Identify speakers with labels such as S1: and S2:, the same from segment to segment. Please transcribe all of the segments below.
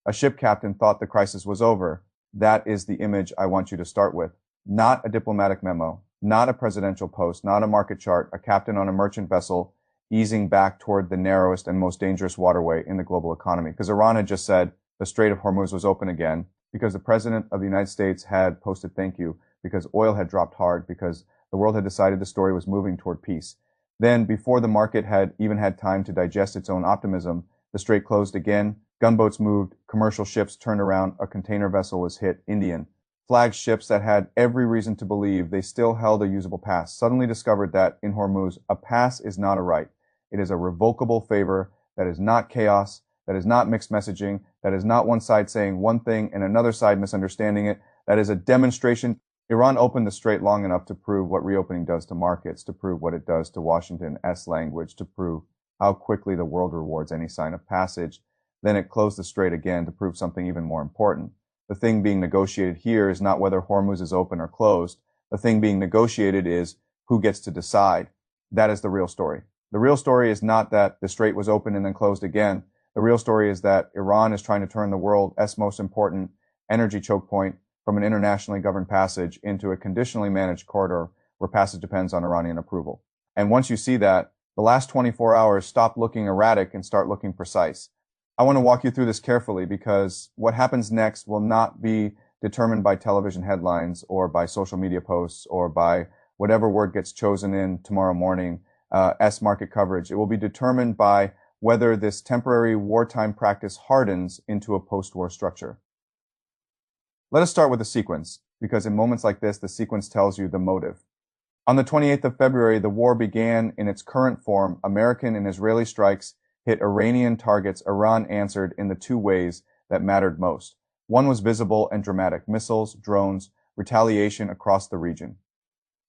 S1: A ship captain thought the crisis was over. That is the image I want you to start with. Not a diplomatic memo, not a presidential post, not a market chart, a captain on a merchant vessel easing back toward the narrowest and most dangerous waterway in the global economy. Because Iran had just said the Strait of Hormuz was open again, because the president of the United States had posted thank you, because oil had dropped hard, because the world had decided the story was moving toward peace. Then, before the market had even had time to digest its own optimism, the strait closed again, gunboats moved, commercial ships turned around, a container vessel was hit, Indian. Flagged ships that had every reason to believe they still held a usable pass suddenly discovered that, in Hormuz, a pass is not a right. It is a revocable favor that is not chaos, that is not mixed messaging, that is not one side saying one thing and another side misunderstanding it. That is a demonstration. Iran opened the strait long enough to prove what reopening does to markets, to prove what it does to Washington's language, to prove how quickly the world rewards any sign of passage. Then it closed the strait again to prove something even more important. The thing being negotiated here is not whether Hormuz is open or closed. The thing being negotiated is who gets to decide. That is the real story. The real story is not that the strait was open and then closed again. The real story is that Iran is trying to turn the world's most important energy choke point from an internationally governed passage into a conditionally managed corridor where passage depends on Iranian approval. And once you see that, the last 24 hours stop looking erratic and start looking precise. I want to walk you through this carefully because what happens next will not be determined by television headlines or by social media posts or by whatever word gets chosen in tomorrow morning market coverage. It will be determined by whether this temporary wartime practice hardens into a post-war structure. Let us start with the sequence, because in moments like this, the sequence tells you the motive. On the 28th of February, the war began in its current form. American and Israeli strikes hit Iranian targets. Iran answered in the two ways that mattered most. One was visible and dramatic: missiles, drones, retaliation across the region.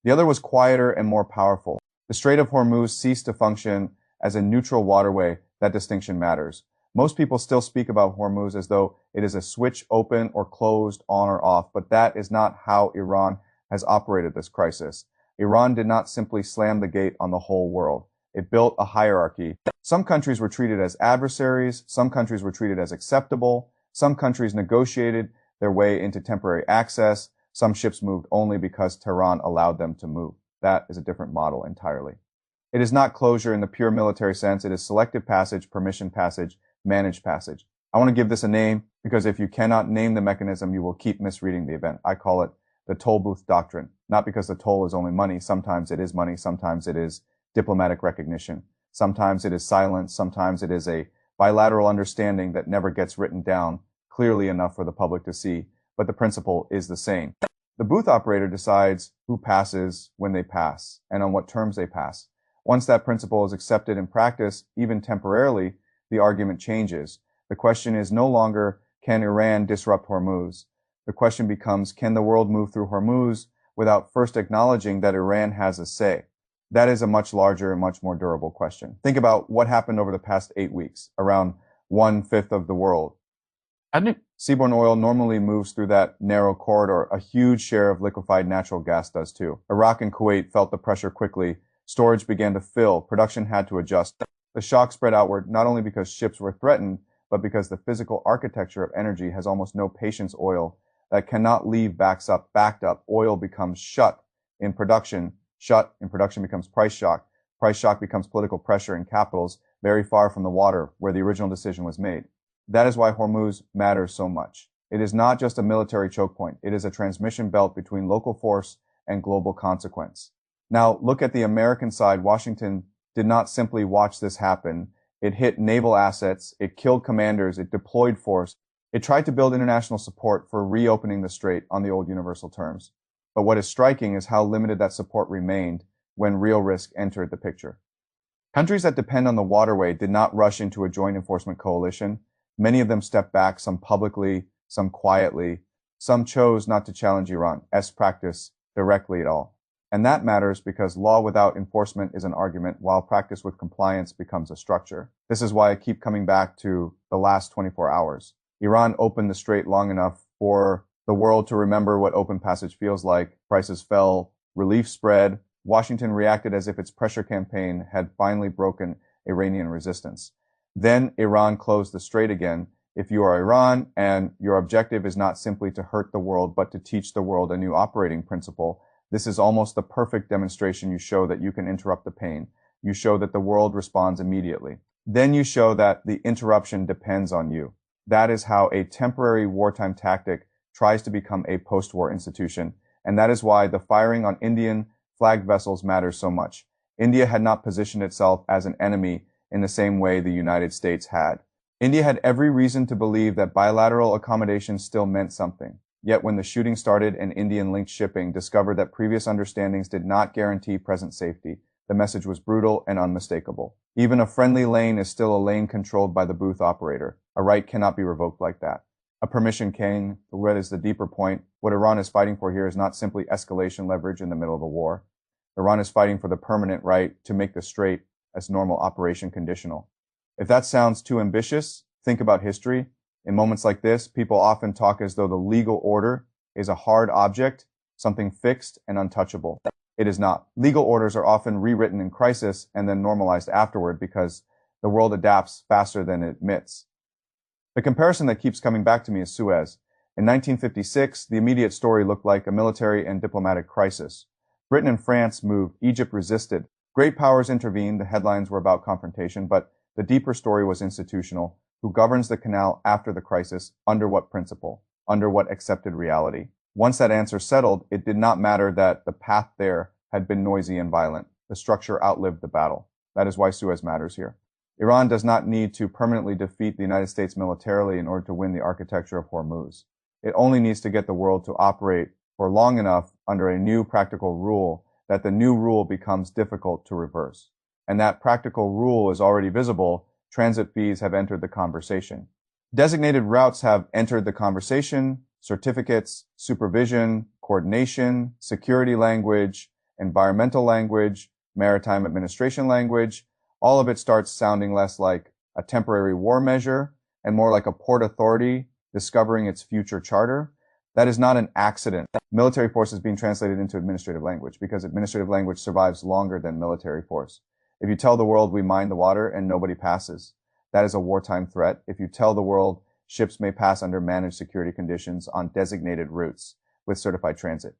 S1: The other was quieter and more powerful. The Strait of Hormuz ceased to function as a neutral waterway. That distinction matters. Most people still speak about Hormuz as though it is a switch open or closed, on or off, but that is not how Iran has operated this crisis. Iran did not simply slam the gate on the whole world. It built a hierarchy. Some countries were treated as adversaries. Some countries were treated as acceptable. Some countries negotiated their way into temporary access. Some ships moved only because Tehran allowed them to move. That is a different model entirely. It is not closure in the pure military sense. It is selective passage, permission passage, managed passage. I want to give this a name because if you cannot name the mechanism, you will keep misreading the event. I call it the toll booth doctrine, not because the toll is only money. Sometimes it is money. Sometimes it is diplomatic recognition. Sometimes it is silence. Sometimes it is a bilateral understanding that never gets written down clearly enough for the public to see, but the principle is the same. The booth operator decides who passes when they pass and on what terms they pass. Once that principle is accepted in practice, even temporarily, the argument changes. The question is no longer, can Iran disrupt Hormuz? The question becomes, can the world move through Hormuz without first acknowledging that Iran has a say? That is a much larger and much more durable question. Think about what happened over the past 8 weeks, around 1/5 of the world. Seaborne oil normally moves through that narrow corridor. A huge share of liquefied natural gas does too. Iraq and Kuwait felt the pressure quickly. Storage began to fill. Production had to adjust. The shock spread outward not only because ships were threatened, but because the physical architecture of energy has almost no patience. Oil that cannot leave backed up. Oil becomes shut in production. Shut in production becomes price shock. Price shock becomes political pressure in capitals very far from the water where the original decision was made. That is why Hormuz matters so much. It is not just a military choke point. It is a transmission belt between local force and global consequence. Now, look at the American side. Washington did not simply watch this happen. It hit naval assets. It killed commanders. It deployed force. It tried to build international support for reopening the strait on the old universal terms. But what is striking is how limited that support remained when real risk entered the picture. Countries that depend on the waterway did not rush into a joint enforcement coalition. Many of them stepped back, some publicly, some quietly. Some chose not to challenge Iran's practice directly at all. And that matters because law without enforcement is an argument, while practice with compliance becomes a structure. This is why I keep coming back to the last 24 hours. Iran opened the strait long enough for the world to remember what open passage feels like. Prices fell, relief spread. Washington reacted as if its pressure campaign had finally broken Iranian resistance. Then Iran closed the strait again, If you are Iran and your objective is not simply to hurt the world, but to teach the world a new operating principle, this is almost the perfect demonstration. You show that you can interrupt the pain. You show that the world responds immediately. Then you show that the interruption depends on you. That is how a temporary wartime tactic tries to become a post-war institution. And that is why the firing on Indian flagged vessels matters so much. India had not positioned itself as an enemy in the same way the United States had. India had every reason to believe that bilateral accommodation still meant something. Yet when the shooting started and Indian-linked shipping discovered that previous understandings did not guarantee present safety, the message was brutal and unmistakable. Even a friendly lane is still a lane controlled by the booth operator. A right cannot be revoked like that. A permission can. What is the deeper point? What Iran is fighting for here is not simply escalation leverage in the middle of a war. Iran is fighting for the permanent right to make the Strait as normal operation conditional. If that sounds too ambitious, think about history. In moments like this, people often talk as though the legal order is a hard object, something fixed and untouchable. It is not. Legal orders are often rewritten in crisis and then normalized afterward because the world adapts faster than it admits. The comparison that keeps coming back to me is Suez. In 1956, the immediate story looked like a military and diplomatic crisis. Britain and France moved, Egypt resisted. Great powers intervened, the headlines were about confrontation, but the deeper story was institutional. Who governs the canal after the crisis? Under what principle? Under what accepted reality? Once that answer settled, it did not matter that the path there had been noisy and violent. The structure outlived the battle. That is why Suez matters here. Iran does not need to permanently defeat the United States militarily in order to win the architecture of Hormuz. It only needs to get the world to operate for long enough under a new practical rule that the new rule becomes difficult to reverse. And that practical rule is already visible. Transit fees have entered the conversation. Designated routes have entered the conversation. Certificates, supervision, coordination, security language, environmental language, maritime administration language. All of it starts sounding less like a temporary war measure and more like a port authority discovering its future charter. That is not an accident. Military force is being translated into administrative language because administrative language survives longer than military force. If you tell the world we mine the water and nobody passes, that is a wartime threat. If you tell the world ships may pass under managed security conditions on designated routes with certified transit,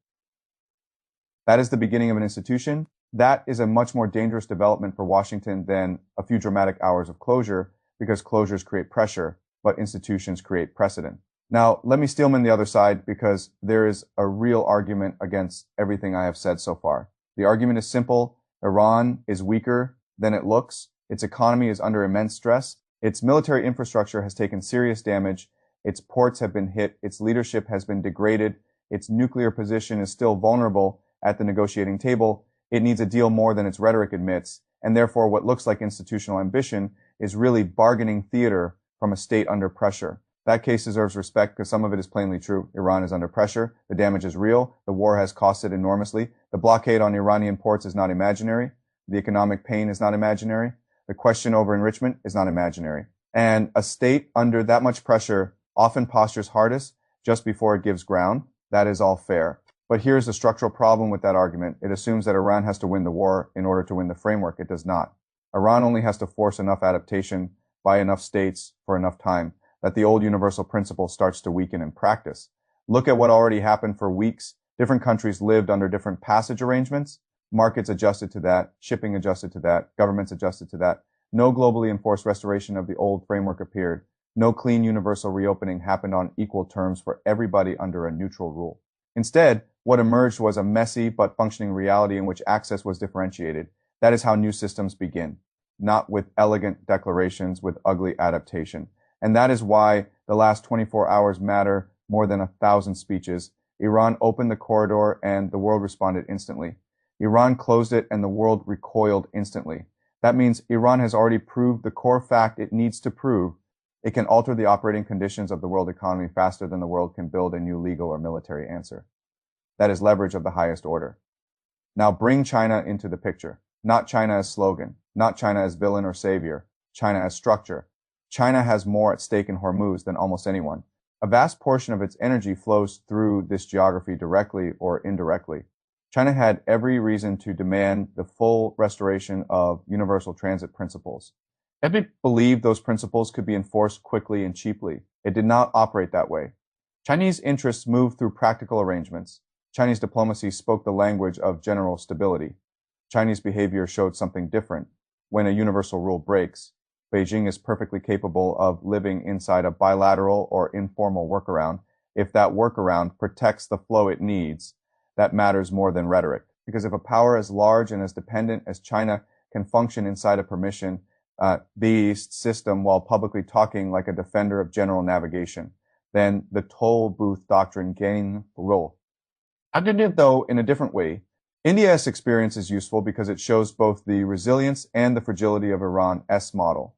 S1: that is the beginning of an institution. That is a much more dangerous development for Washington than a few dramatic hours of closure because closures create pressure, but institutions create precedent. Now, let me steelman the other side because there is a real argument against everything I have said so far. The argument is simple. Iran is weaker than it looks. Its economy is under immense stress. Its military infrastructure has taken serious damage. Its ports have been hit. Its leadership has been degraded. Its nuclear position is still vulnerable at the negotiating table. It needs a deal more than its rhetoric admits. And therefore, what looks like institutional ambition is really bargaining theater from a state under pressure. That case deserves respect because some of it is plainly true. Iran is under pressure. The damage is real. The war has costed enormously. The blockade on Iranian ports is not imaginary. The economic pain is not imaginary. The question over enrichment is not imaginary. And a state under that much pressure often postures hardest just before it gives ground. That is all fair. But here's the structural problem with that argument. It assumes that Iran has to win the war in order to win the framework. It does not. Iran only has to force enough adaptation by enough states for enough time that the old universal principle starts to weaken in practice. Look at what already happened for weeks. Different countries lived under different passage arrangements. Markets adjusted to that. Shipping adjusted to that. Governments adjusted to that. No globally enforced restoration of the old framework appeared. No clean universal reopening happened on equal terms for everybody under a neutral rule. Instead, what emerged was a messy but functioning reality in which access was differentiated. That is how new systems begin, not with elegant declarations, with ugly adaptation. And that is why the last 24 hours matter more than 1,000 speeches. Iran opened the corridor and the world responded instantly. Iran closed it and the world recoiled instantly. That means Iran has already proved the core fact it needs to prove. It can alter the operating conditions of the world economy faster than the world can build a new legal or military answer. That is leverage of the highest order. Now bring China into the picture. Not China as slogan, not China as villain or savior, China as structure. China has more at stake in Hormuz than almost anyone. A vast portion of its energy flows through this geography directly or indirectly. China had every reason to demand the full restoration of universal transit principles. Ebnick believed those principles could be enforced quickly and cheaply. It did not operate that way. Chinese interests moved through practical arrangements. Chinese diplomacy spoke the language of general stability. Chinese behavior showed something different. When a universal rule breaks, Beijing is perfectly capable of living inside a bilateral or informal workaround if that workaround protects the flow it needs. That matters more than rhetoric. Because if a power as large and as dependent as China can function inside a permission-based system while publicly talking like a defender of general navigation, then the toll booth doctrine gains role. Cognitive, though, in a different way. India's experience is useful because it shows both the resilience and the fragility of Iran's model.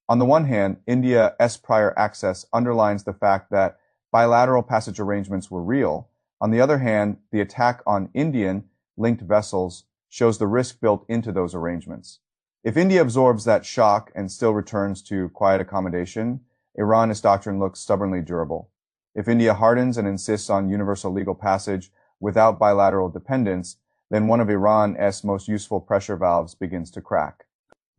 S1: On the one hand, India's prior access underlines the fact that bilateral passage arrangements were real. On the other hand, the attack on Indian-linked vessels shows the risk built into those arrangements. If India absorbs that shock and still returns to quiet accommodation, Iran's doctrine looks stubbornly durable. If India hardens and insists on universal legal passage without bilateral dependence, then one of Iran's most useful pressure valves begins to crack.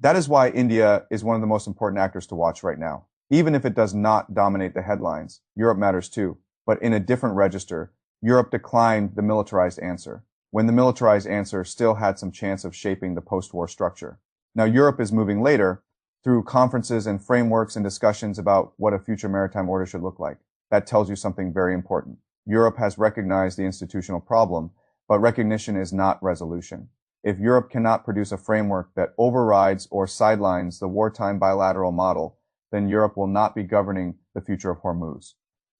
S1: That is why India is one of the most important actors to watch right now. Even if it does not dominate the headlines, Europe matters too. But in a different register, Europe declined the militarized answer, when the militarized answer still had some chance of shaping the post-war structure. Now Europe is moving later through conferences and frameworks and discussions about what a future maritime order should look like. That tells you something very important. Europe has recognized the institutional problem, but recognition is not resolution. If Europe cannot produce a framework that overrides or sidelines the wartime bilateral model, then Europe will not be governing the future of Hormuz.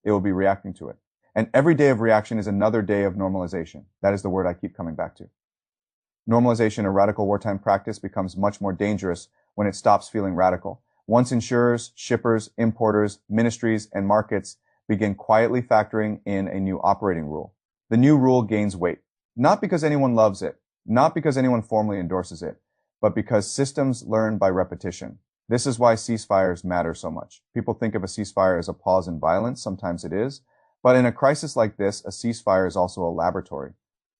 S1: It will be reacting to it. And every day of reaction is another day of normalization. That is the word I keep coming back to. Normalization, a radical wartime practice, becomes much more dangerous when it stops feeling radical. Once insurers, shippers, importers, ministries, and markets begin quietly factoring in a new operating rule, the new rule gains weight. Not because anyone loves it, not because anyone formally endorses it, but because systems learn by repetition. This is why ceasefires matter so much. People think of a ceasefire as a pause in violence. Sometimes it is. But in a crisis like this, a ceasefire is also a laboratory.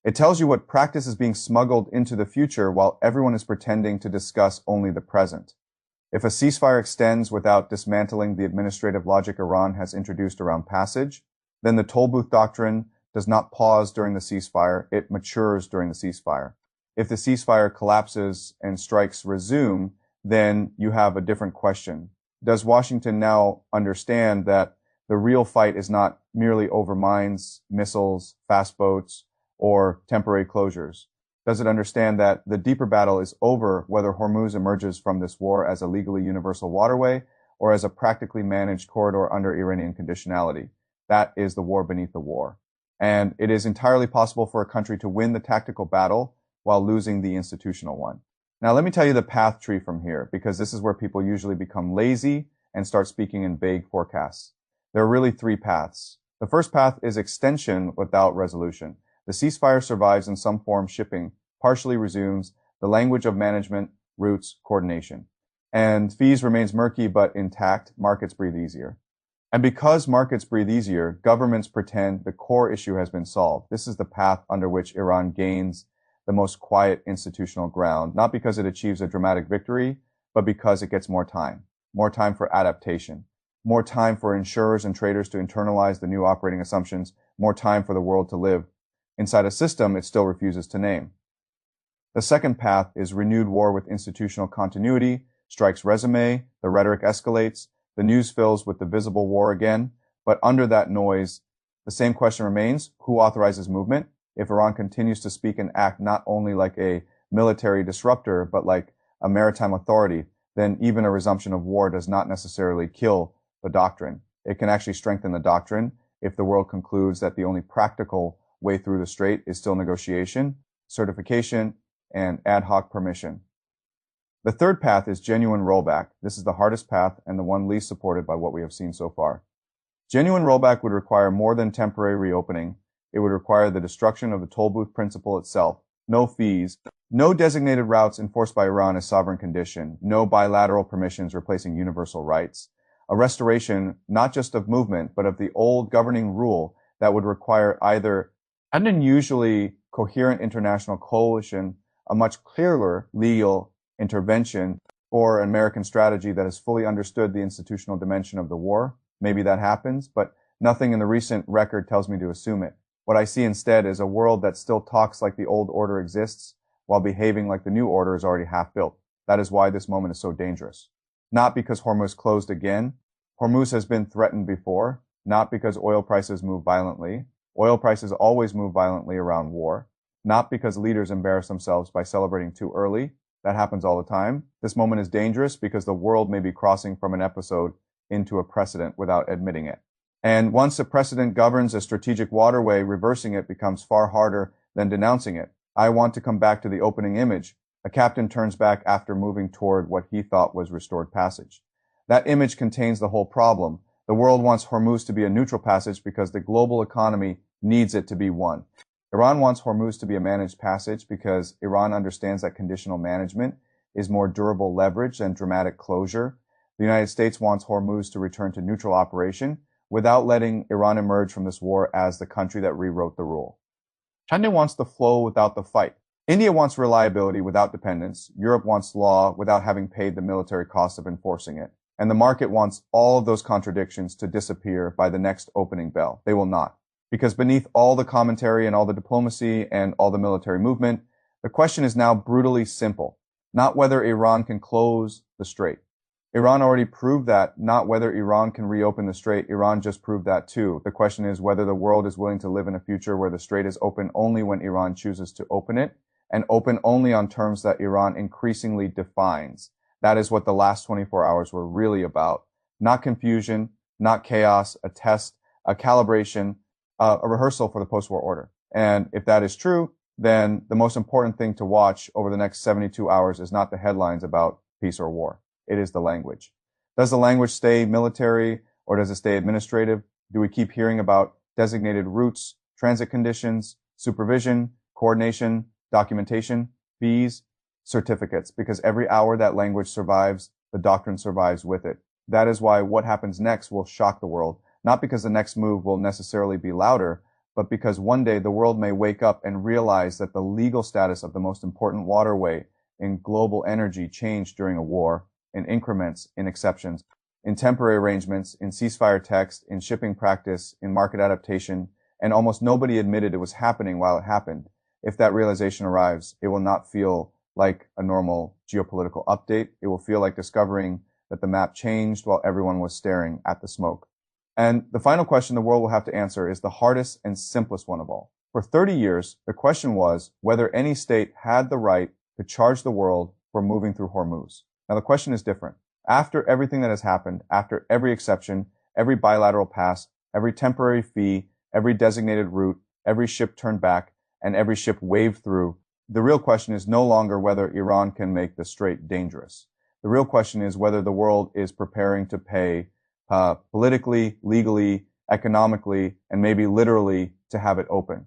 S1: It tells you what practice is being smuggled into the future while everyone is pretending to discuss only the present. If a ceasefire extends without dismantling the administrative logic Iran has introduced around passage, then the toll booth doctrine does not pause during the ceasefire, it matures during the ceasefire. If the ceasefire collapses and strikes resume, then you have a different question. Does Washington now understand that the real fight is not merely over mines, missiles, fast boats, or temporary closures? Does it understand that the deeper battle is over whether Hormuz emerges from this war as a legally universal waterway or as a practically managed corridor under Iranian conditionality? That is the war beneath the war. And it is entirely possible for a country to win the tactical battle while losing the institutional one. Now, let me tell you the path tree from here, because this is where people usually become lazy and start speaking in vague forecasts. There are really three paths. The first path is extension without resolution. The ceasefire survives in some form, shipping partially resumes, the language of management, routes, coordination. And fees remains murky but intact, markets breathe easier. And because markets breathe easier, governments pretend the core issue has been solved. This is the path under which Iran gains the most quiet institutional ground, not because it achieves a dramatic victory, but because it gets more time for adaptation, more time for insurers and traders to internalize the new operating assumptions, more time for the world to live inside a system it still refuses to name. The second path is renewed war with institutional continuity, strikes resume, the rhetoric escalates, the news fills with the visible war again, but under that noise, the same question remains: who authorizes movement? If Iran continues to speak and act not only like a military disruptor, but like a maritime authority, then even a resumption of war does not necessarily kill the doctrine. It can actually strengthen the doctrine if the world concludes that the only practical way through the strait is still negotiation, certification, and ad hoc permission. The third path is genuine rollback. This is the hardest path and the one least supported by what we have seen so far. Genuine rollback would require more than temporary reopening. It would require the destruction of the toll booth principle itself, no fees, no designated routes enforced by Iran as sovereign condition, no bilateral permissions replacing universal rights, a restoration not just of movement, but of the old governing rule that would require either an unusually coherent international coalition, a much clearer legal intervention, or an American strategy that has fully understood the institutional dimension of the war. Maybe that happens, but nothing in the recent record tells me to assume it. What I see instead is a world that still talks like the old order exists while behaving like the new order is already half built. That is why this moment is so dangerous. Not because Hormuz closed again. Hormuz has been threatened before, not because oil prices move violently. Oil prices always move violently around war, not because leaders embarrass themselves by celebrating too early. That happens all the time. This moment is dangerous because the world may be crossing from an episode into a precedent without admitting it. And once a precedent governs a strategic waterway, reversing it becomes far harder than denouncing it. I want to come back to the opening image. A captain turns back after moving toward what he thought was restored passage. That image contains the whole problem. The world wants Hormuz to be a neutral passage because the global economy needs it to be one. Iran wants Hormuz to be a managed passage because Iran understands that conditional management is more durable leverage than dramatic closure. The United States wants Hormuz to return to neutral operation without letting Iran emerge from this war as the country that rewrote the rule. China wants the flow without the fight. India wants reliability without dependence. Europe wants law without having paid the military cost of enforcing it. And the market wants all of those contradictions to disappear by the next opening bell. They will not. Because beneath all the commentary and all the diplomacy and all the military movement, the question is now brutally simple. Not whether Iran can close the strait. Iran already proved that, not whether Iran can reopen the strait. Iran just proved that too. The question is whether the world is willing to live in a future where the strait is open only when Iran chooses to open it, and open only on terms that Iran increasingly defines. That is what the last 24 hours were really about. Not confusion, not chaos, a test, a calibration, a rehearsal for the post-war order. And if that is true, then the most important thing to watch over the next 72 hours is not the headlines about peace or war. It is the language. Does the language stay military or does it stay administrative? Do we keep hearing about designated routes, transit conditions, supervision, coordination, documentation, fees, certificates? Because every hour that language survives, the doctrine survives with it. That is why what happens next will shock the world, not because the next move will necessarily be louder, but because one day the world may wake up and realize that the legal status of the most important waterway in global energy changed during a war, in increments, in exceptions, in temporary arrangements, in ceasefire text, in shipping practice, in market adaptation, and almost nobody admitted it was happening while it happened. If that realization arrives, it will not feel like a normal geopolitical update. It will feel like discovering that the map changed while everyone was staring at the smoke. And the final question the world will have to answer is the hardest and simplest one of all. For 30 years, the question was whether any state had the right to charge the world for moving through Hormuz. Now the question is different. After everything that has happened, after every exception, every bilateral pass, every temporary fee, every designated route, every ship turned back, and every ship waved through, the real question is no longer whether Iran can make the strait dangerous. The real question is whether the world is preparing to pay politically, legally, economically, and maybe literally to have it open.